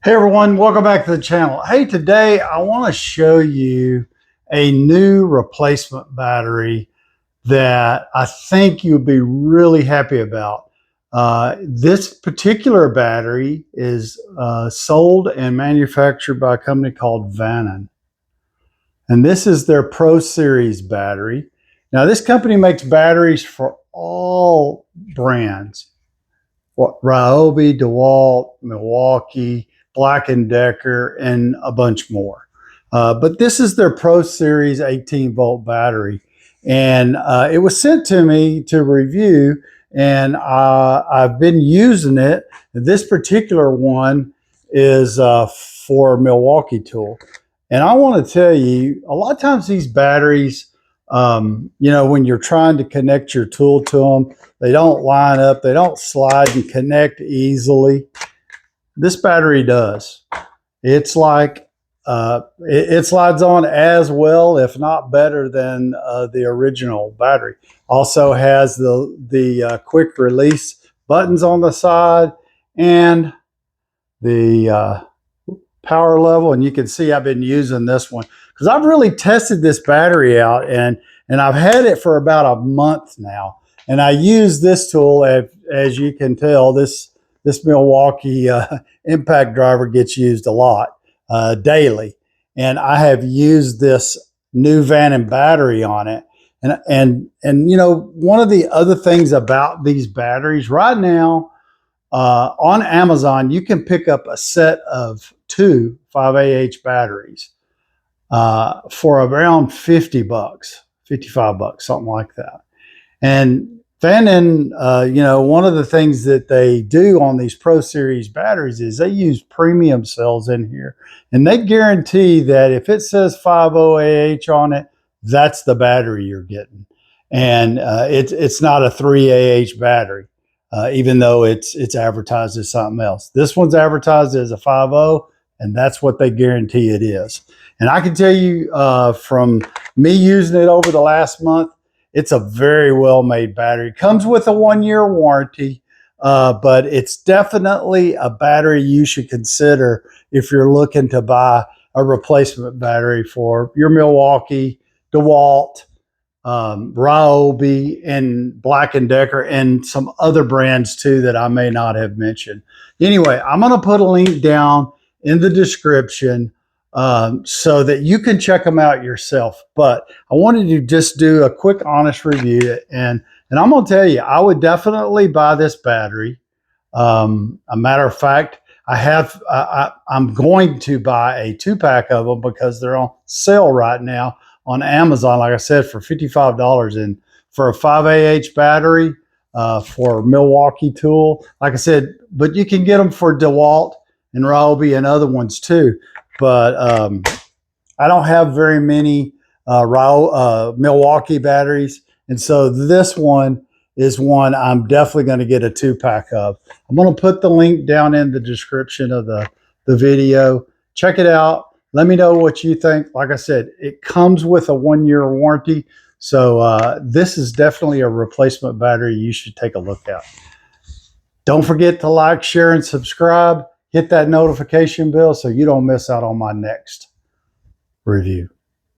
Hey everyone, welcome back to the channel. Hey, today I want to show you a new replacement battery that I think you'll be really happy about. This particular battery is sold and manufactured by a company called Vanon. And this is their Pro Series battery. Now this company makes batteries for all brands. Ryobi, DeWalt, Milwaukee, Black & Decker, and a bunch more. But this is their Pro Series 18-volt battery. And it was sent to me to review, and I've been using it. This particular one is for Milwaukee tool. And I want to tell you, a lot of times these batteries, when you're trying to connect your tool to them, they don't line up, they don't slide and connect easily. This battery does. It's like, it slides on as well, if not better than the original battery. Also has the quick release buttons on the side and the power level. And you can see I've been using this one because I've really tested this battery out, and I've had it for about a month now. And I use this tool, as you can tell, this Milwaukee impact driver gets used a lot daily. And I have used this new Vanon battery on it. And one of the other things about these batteries right now, on Amazon, you can pick up a set of two 5Ah batteries for around 50 bucks, 55 bucks, something like that. And Vanon, one of the things that they do on these Pro Series batteries is they use premium cells in here. And they guarantee that if it says 50Ah on it, that's the battery you're getting. And it's not a 3Ah battery, even though it's advertised as something else. This one's advertised as a 50, and that's what they guarantee it is. And I can tell you from me using it over the last month, it's a very well-made battery. It comes with a 1-year warranty, but it's definitely a battery you should consider if you're looking to buy a replacement battery for your Milwaukee, DeWalt, Ryobi, and Black & Decker, and some other brands too that I may not have mentioned. Anyway, I'm going to put a link down in the description so that you can check them out yourself. But I wanted to just do a quick, honest review. And I'm going to tell you, I would definitely buy this battery. A matter of fact, I'm going to buy a 2-pack of them because they're on sale right now on Amazon, like I said, for $55. And for a 5Ah battery for Milwaukee tool, like I said, but you can get them for DeWalt and Ryobi and other ones too. But I don't have very many Milwaukee batteries. And so this one is one I'm definitely going to get a 2-pack of. I'm going to put the link down in the description of the video. Check it out. Let me know what you think. Like I said, it comes with a 1-year warranty. So this is definitely a replacement battery you should take a look at. Don't forget to like, share, and subscribe. Hit that notification bell so you don't miss out on my next review.